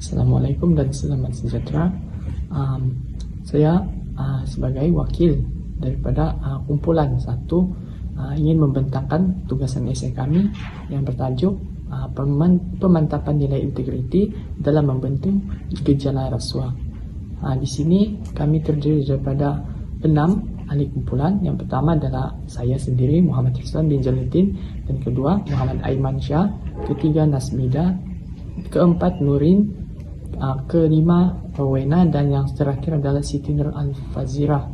Assalamualaikum dan selamat sejahtera. Saya sebagai wakil daripada kumpulan satu ingin membentangkan tugasan esei kami yang bertajuk pemantapan nilai integriti dalam membentuk gejala rasuah. Di sini kami terdiri daripada 6 ahli kumpulan. Yang pertama adalah saya sendiri, Muhammad Ihsan bin Jalaluddin, dan kedua Muhammad Aiman Shah, ketiga Nasmida, keempat Nurin, kelima Rowena, dan yang terakhir adalah Siti Nur Al-Fazira.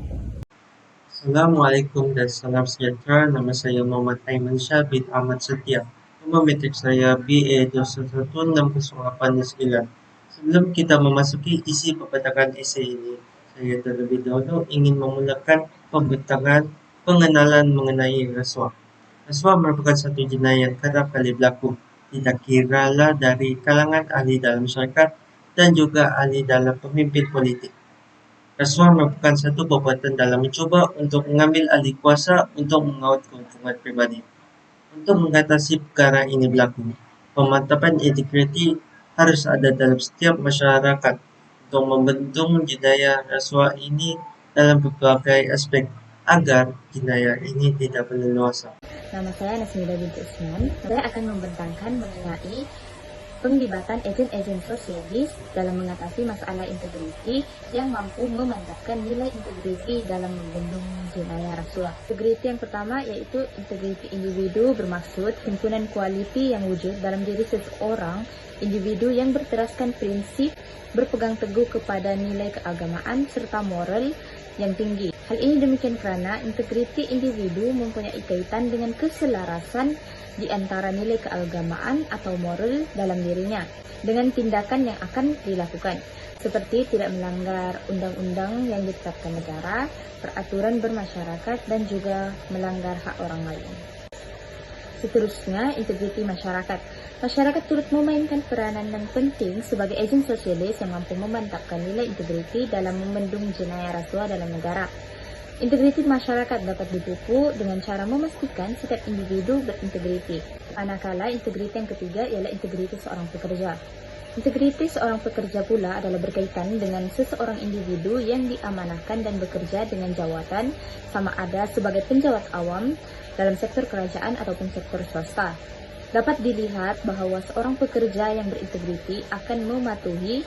Assalamualaikum dan salam sejahtera. Nama saya Muhammad Aiman Shah bin Ahmad Setia. Nombor metrik saya BA 2116089. Sebelum kita memasuki isi pembentakan esei ini, saya terlebih dahulu ingin memulakan pembentangan pengenalan mengenai rasuah. Rasuah merupakan satu jenayah yang kerap kali berlaku, tidak kiralah dari kalangan ahli dalam masyarakat dan juga ahli dalam pemimpin politik. Rasuah merupakan satu perbuatan dalam mencuba untuk mengambil alih kuasa untuk mengaut keuntungan pribadi. Untuk mengatasi perkara ini berlaku, pemantapan integriti harus ada dalam setiap masyarakat untuk membendung jenayah rasuah ini dalam berbagai aspek agar jenayah ini tidak berleluasa. Nama saya Nasmida binti Usman. Saya akan membentangkan mengenai penglibatan agen-agen sosialis dalam mengatasi masalah integriti yang mampu memantapkan nilai integriti dalam membendung jenayah rasuah. Integriti yang pertama yaitu integriti individu, bermaksud himpunan kualiti yang wujud dalam diri seseorang individu yang berteraskan prinsip, berpegang teguh kepada nilai keagamaan serta moral yang tinggi. Hal ini demikian karena integriti individu mempunyai kaitan dengan keselarasan di antara nilai keagamaan atau moral dalam dirinya dengan tindakan yang akan dilakukan, seperti tidak melanggar undang-undang yang ditetapkan negara, peraturan bermasyarakat, dan juga melanggar hak orang lain. Seterusnya, integriti masyarakat. Masyarakat turut memainkan peranan yang penting sebagai agen sosialis yang mampu memantapkan nilai integriti dalam membendung jenayah rasuah dalam negara. Integriti masyarakat dapat dipupuk dengan cara memastikan setiap individu berintegriti. Manakala integriti yang ketiga ialah integriti seorang pekerja. Integriti seorang pekerja pula adalah berkaitan dengan seseorang individu yang diamanahkan dan bekerja dengan jawatan sama ada sebagai penjawat awam dalam sektor kerajaan ataupun sektor swasta. Dapat dilihat bahwa seorang pekerja yang berintegriti akan mematuhi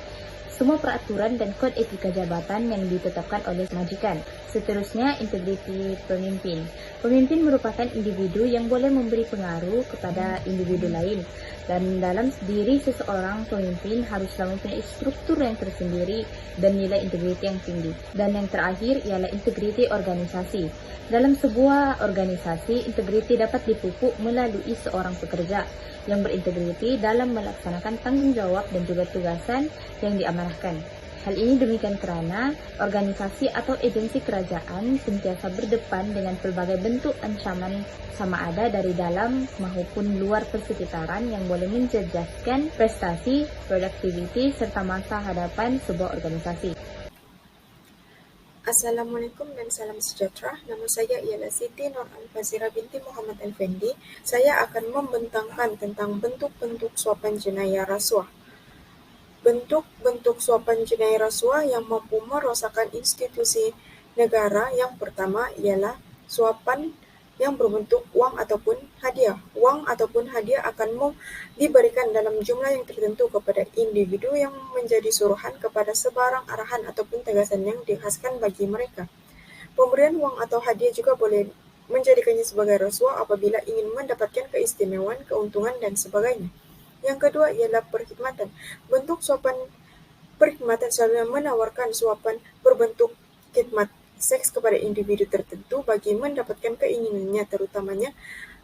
semua peraturan dan kod etika jabatan yang ditetapkan oleh majikan. Seterusnya, integriti pemimpin. Pemimpin merupakan individu yang boleh memberi pengaruh kepada individu lain. Dan dalam diri seseorang pemimpin haruslah mempunyai struktur yang tersendiri dan nilai integriti yang tinggi. Dan yang terakhir ialah integriti organisasi. Dalam sebuah organisasi, integriti dapat dipupuk melalui seorang pekerja yang berintegriti dalam melaksanakan tanggung jawab dan juga tugasan yang diamanahkan. Hal ini demikian karena organisasi atau agensi kerajaan sentiasa berdepan dengan pelbagai bentuk ancaman sama ada dari dalam maupun luar persekitaran yang boleh menjejaskan prestasi, produktiviti, serta masa hadapan sebuah organisasi. Assalamualaikum dan salam sejahtera. Nama saya ialah Siti Nur Al-Fazira binti Muhammad Effendi. Saya akan membentangkan tentang bentuk-bentuk suapan jenayah rasuah. Bentuk-bentuk suapan jenayah rasuah yang mampu merosakkan institusi negara yang pertama ialah suapan yang berbentuk wang ataupun hadiah. Wang ataupun hadiah akan diberikan dalam jumlah yang tertentu kepada individu yang menjadi suruhan kepada sebarang arahan ataupun tegasan yang dikhaskan bagi mereka. Pemberian wang atau hadiah juga boleh menjadikannya sebagai rasuah apabila ingin mendapatkan keistimewaan, keuntungan, dan sebagainya. Yang kedua ialah perkhidmatan. Bentuk suapan perkhidmatan selalu menawarkan suapan berbentuk khidmat seks kepada individu tertentu bagi mendapatkan keinginannya, terutamanya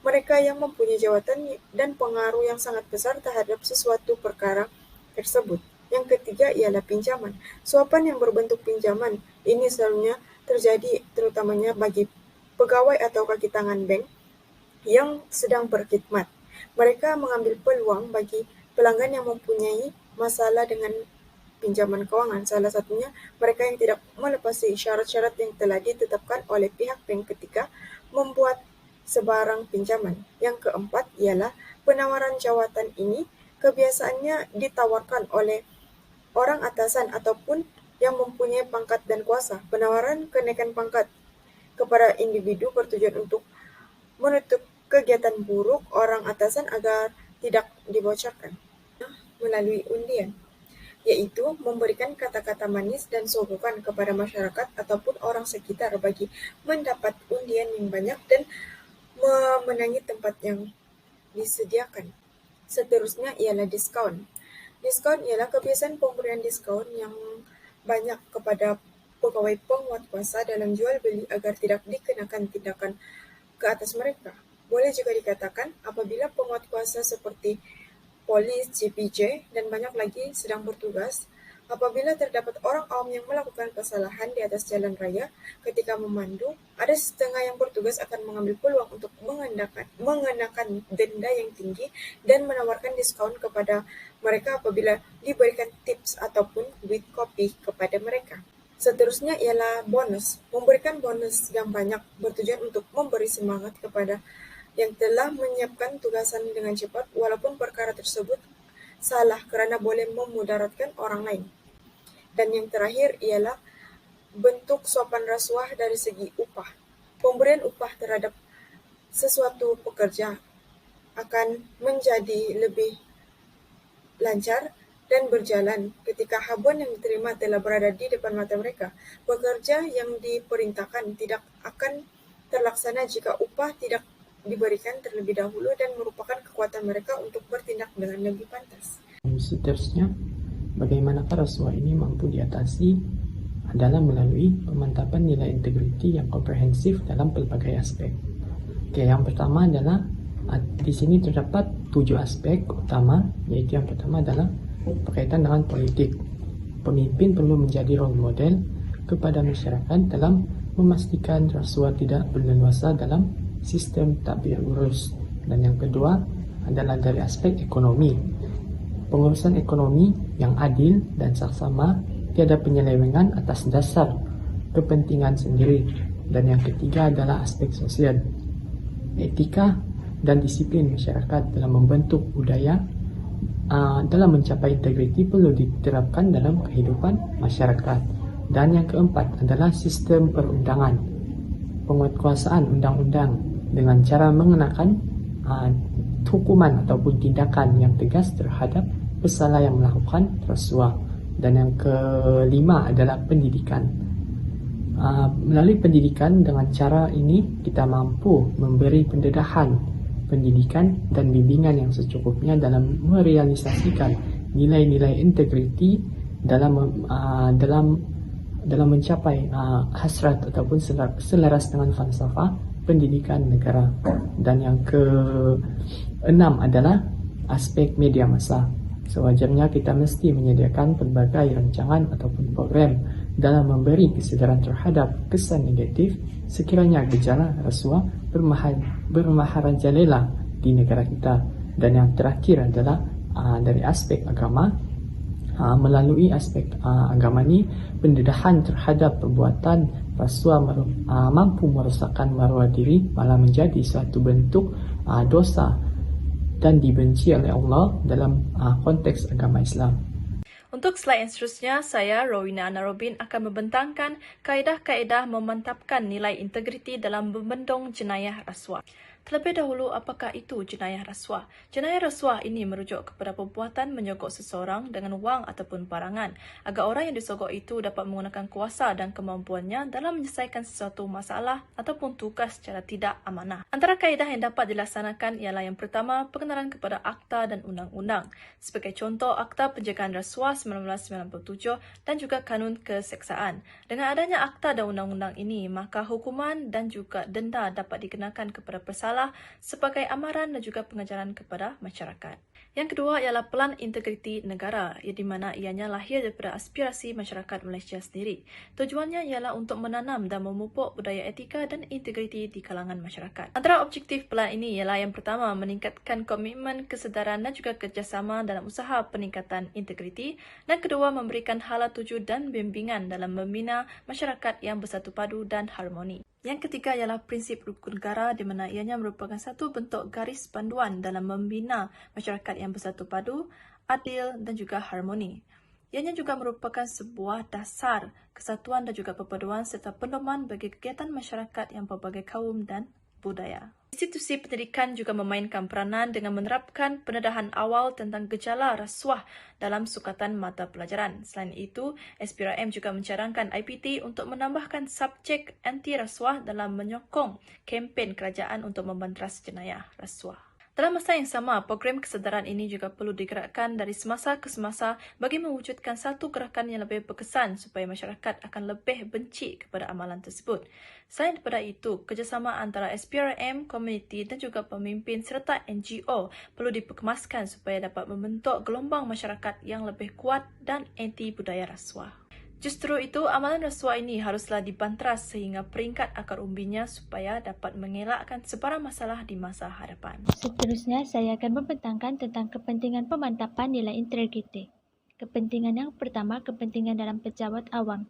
mereka yang mempunyai jawatan dan pengaruh yang sangat besar terhadap sesuatu perkara tersebut. Yang ketiga ialah pinjaman. Suapan yang berbentuk pinjaman ini selalunya terjadi terutamanya bagi pegawai atau kaki tangan bank yang sedang berkhidmat. Mereka mengambil peluang bagi pelanggan yang mempunyai masalah dengan pinjaman keuangan. Salah satunya mereka yang tidak melepasi syarat-syarat yang telah ditetapkan oleh pihak bank ketika membuat sebarang pinjaman. Yang keempat ialah penawaran jawatan ini kebiasaannya ditawarkan oleh orang atasan ataupun yang mempunyai pangkat dan kuasa. Penawaran kenaikan pangkat kepada individu bertujuan untuk menutup kegiatan buruk orang atasan agar tidak dibocorkan melalui undian, yaitu memberikan kata-kata manis dan sogokan kepada masyarakat ataupun orang sekitar bagi mendapat undian yang banyak dan memenangi tempat yang disediakan. Seterusnya ialah diskaun. Diskaun ialah kebiasaan pemberian diskaun yang banyak kepada pegawai penguat kuasa dalam jual beli agar tidak dikenakan tindakan ke atas mereka. Boleh juga dikatakan apabila penguat kuasa seperti polis, JPJ, dan banyak lagi sedang bertugas, apabila terdapat orang awam yang melakukan kesalahan di atas jalan raya ketika memandu, ada setengah yang bertugas akan mengambil peluang untuk mengenakan denda yang tinggi dan menawarkan diskaun kepada mereka apabila diberikan tips ataupun duit kopi kepada mereka. Seterusnya ialah bonus. Memberikan bonus yang banyak bertujuan untuk memberi semangat kepada yang telah menyiapkan tugasan dengan cepat walaupun perkara tersebut salah kerana boleh memudaratkan orang lain. Dan yang terakhir ialah bentuk sopan rasuah dari segi upah. Pemberian upah terhadap sesuatu pekerja akan menjadi lebih lancar dan berjalan ketika habuan yang diterima telah berada di depan mata mereka. Pekerja yang diperintahkan tidak akan terlaksana jika upah tidak diberikan terlebih dahulu dan merupakan kekuatan mereka untuk bertindak dengan lebih pantas. Seterusnya, bagaimanakah rasuah ini mampu diatasi adalah melalui pemantapan nilai integriti yang komprehensif dalam pelbagai aspek. Yang pertama adalah di sini terdapat 7 aspek utama, yaitu yang pertama adalah berkaitan dengan politik. Pemimpin perlu menjadi role model kepada masyarakat dalam memastikan rasuah tidak berleluasa dalam sistem tadbir urus. Dan yang kedua adalah dari aspek ekonomi. Pengurusan ekonomi yang adil dan saksama, tiada penyelewengan atas dasar kepentingan sendiri. Dan yang ketiga adalah aspek sosial. Etika dan disiplin masyarakat dalam membentuk budaya dalam mencapai integriti perlu diterapkan dalam kehidupan masyarakat. Dan yang keempat adalah sistem perundangan. Penguatkuasaan undang-undang dengan cara mengenakan hukuman ataupun tindakan yang tegas terhadap pesalah yang melakukan rasuah. Dan yang kelima adalah pendidikan. Melalui pendidikan, dengan cara ini kita mampu memberi pendedahan, pendidikan dan bimbingan yang secukupnya dalam merealisasikan nilai-nilai integriti dalam mencapai hasrat ataupun selaras dengan falsafah pendidikan negara. Dan yang keenam adalah aspek media massa. Sewajarnya kita mesti menyediakan pelbagai rancangan ataupun program dalam memberi kesedaran terhadap kesan negatif sekiranya gejala rasuah bermaharajalela di negara kita. Dan yang terakhir adalah dari aspek agama. Melalui aspek agama ini, pendedahan terhadap perbuatan rasuah mampu merosakkan maruah diri, malah menjadi suatu bentuk dosa dan dibenci oleh Allah dalam konteks agama Islam. Untuk slide yang seterusnya, saya, Rowina Ana Robin, akan membentangkan kaedah-kaedah memantapkan nilai integriti dalam membendung jenayah rasuah. Terlebih dahulu, apakah itu jenayah rasuah? Jenayah rasuah ini merujuk kepada perbuatan menyogok seseorang dengan wang ataupun barangan, agar orang yang disogok itu dapat menggunakan kuasa dan kemampuannya dalam menyelesaikan sesuatu masalah ataupun tugas secara tidak amanah. Antara kaedah yang dapat dilaksanakan ialah yang pertama, pengenalan kepada akta dan undang-undang. Sebagai contoh, Akta Pencegahan Rasuah 1997 dan juga Kanun Keseksaan. Dengan adanya akta dan undang-undang ini, maka hukuman dan juga denda dapat dikenakan kepada bersalah sebagai amaran dan juga pengajaran kepada masyarakat. Yang kedua ialah pelan integriti negara, di mana ianya lahir daripada aspirasi masyarakat Malaysia sendiri. Tujuannya ialah untuk menanam dan memupuk budaya etika dan integriti di kalangan masyarakat. Antara objektif pelan ini ialah yang pertama, meningkatkan komitmen, kesedaran dan juga kerjasama dalam usaha peningkatan integriti. Dan kedua, memberikan hala tuju dan bimbingan dalam membina masyarakat yang bersatu padu dan harmoni. Yang ketiga ialah prinsip rukun negara, di mana ianya merupakan satu bentuk garis panduan dalam membina masyarakat yang bersatu padu, adil dan juga harmoni. Ianya juga merupakan sebuah dasar kesatuan dan juga perpaduan serta pedoman bagi kegiatan masyarakat yang berbagai kaum dan budaya. Institusi pendidikan juga memainkan peranan dengan menerapkan pendedahan awal tentang gejala rasuah dalam sukatan mata pelajaran. Selain itu, SPRM juga mencadangkan IPT untuk menambahkan subjek anti rasuah dalam menyokong kempen kerajaan untuk membanteras jenayah rasuah. Dalam masa yang sama, program kesedaran ini juga perlu digerakkan dari semasa ke semasa bagi mewujudkan satu gerakan yang lebih berkesan supaya masyarakat akan lebih benci kepada amalan tersebut. Selain daripada itu, kerjasama antara SPRM, komuniti dan juga pemimpin serta NGO perlu dikemaskan supaya dapat membentuk gelombang masyarakat yang lebih kuat dan anti budaya rasuah. Justru itu, amalan rasuah ini haruslah dibanteras sehingga peringkat akar umbinya supaya dapat mengelakkan sebarang masalah di masa hadapan. Seterusnya, saya akan membentangkan tentang kepentingan pemantapan nilai integriti. Kepentingan yang pertama, kepentingan dalam pejabat awam.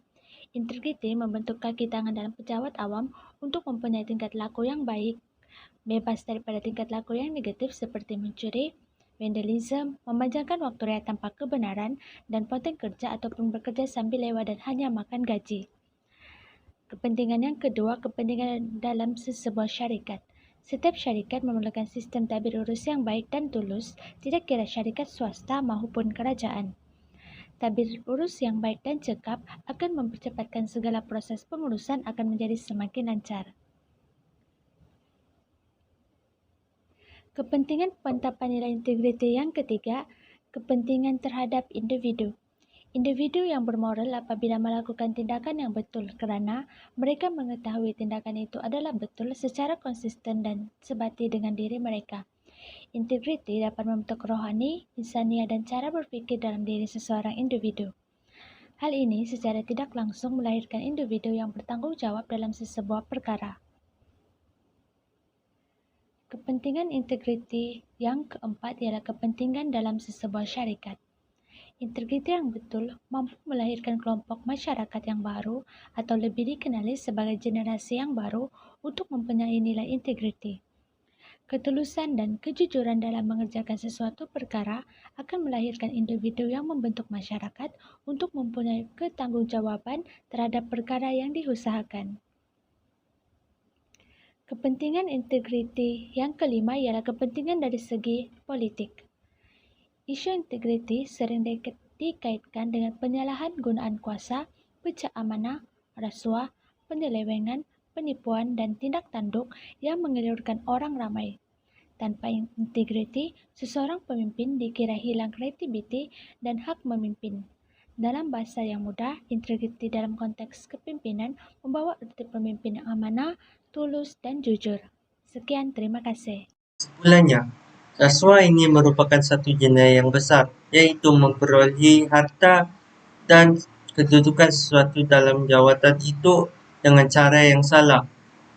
Integriti membentuk kaki tangan dalam pejabat awam untuk mempunyai tingkat laku yang baik, bebas daripada tingkat laku yang negatif seperti mencuri, vandalisme, memanjangkan waktu rehat tanpa kebenaran, dan ponteng kerja ataupun bekerja sambil lewat dan hanya makan gaji. Kepentingan yang kedua, kepentingan dalam sebuah syarikat. Setiap syarikat memerlukan sistem tabir urus yang baik dan tulus, tidak kira syarikat swasta maupun kerajaan. Tabir urus yang baik dan cekap akan mempercepatkan segala proses pengurusan akan menjadi semakin lancar. Kepentingan pemantapan nilai integriti yang ketiga, kepentingan terhadap individu. Individu yang bermoral apabila melakukan tindakan yang betul kerana mereka mengetahui tindakan itu adalah betul secara konsisten dan sebati dengan diri mereka. Integriti dapat membentuk rohani, insaniah dan cara berfikir dalam diri seseorang individu. Hal ini secara tidak langsung melahirkan individu yang bertanggung jawab dalam sesebuah perkara. Kepentingan integriti yang keempat ialah kepentingan dalam sesebuah syarikat. Integriti yang betul mampu melahirkan kelompok masyarakat yang baru atau lebih dikenali sebagai generasi yang baru untuk mempunyai nilai integriti. Ketulusan dan kejujuran dalam mengerjakan sesuatu perkara akan melahirkan individu yang membentuk masyarakat untuk mempunyai ketanggungjawabban terhadap perkara yang diusahakan. Kepentingan integriti yang kelima ialah kepentingan dari segi politik. Isu integriti sering dikaitkan dengan penyalahan gunaan kuasa, pecah amanah, rasuah, penyelewengan, penipuan, dan tindak tanduk yang mengelirukan orang ramai. Tanpa integriti, seseorang pemimpin dikira hilang kreativiti dan hak memimpin. Dalam bahasa yang mudah, integriti dalam konteks kepimpinan membawa arti pemimpin yang amanah, tulus, dan jujur. Sekian, terima kasih. Kesimpulannya, rasuah ini merupakan satu jenayah yang besar, yaitu memperolehi harta dan kedudukan sesuatu dalam jawatan itu dengan cara yang salah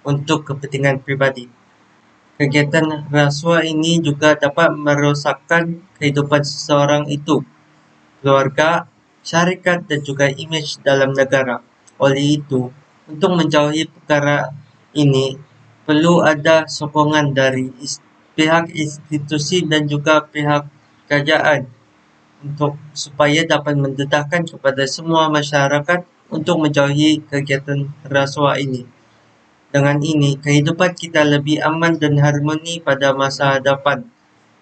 untuk kepentingan pribadi. Kegiatan rasuah ini juga dapat merosakkan kehidupan seseorang itu, keluarga, syarikat dan juga imej dalam negara. Oleh itu, untuk menjauhi perkara ini, perlu ada sokongan dari pihak institusi dan juga pihak kerajaan supaya dapat mendedahkan kepada semua masyarakat untuk menjauhi kegiatan rasuah ini. Dengan ini, kehidupan kita lebih aman dan harmoni pada masa hadapan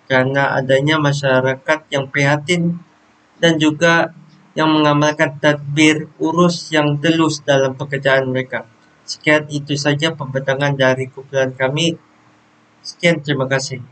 kerana adanya masyarakat yang prihatin dan juga yang mengamalkan tadbir urus yang telus dalam pekerjaan mereka. Sekian itu saja pembentangan dari kumpulan kami. Sekian, terima kasih.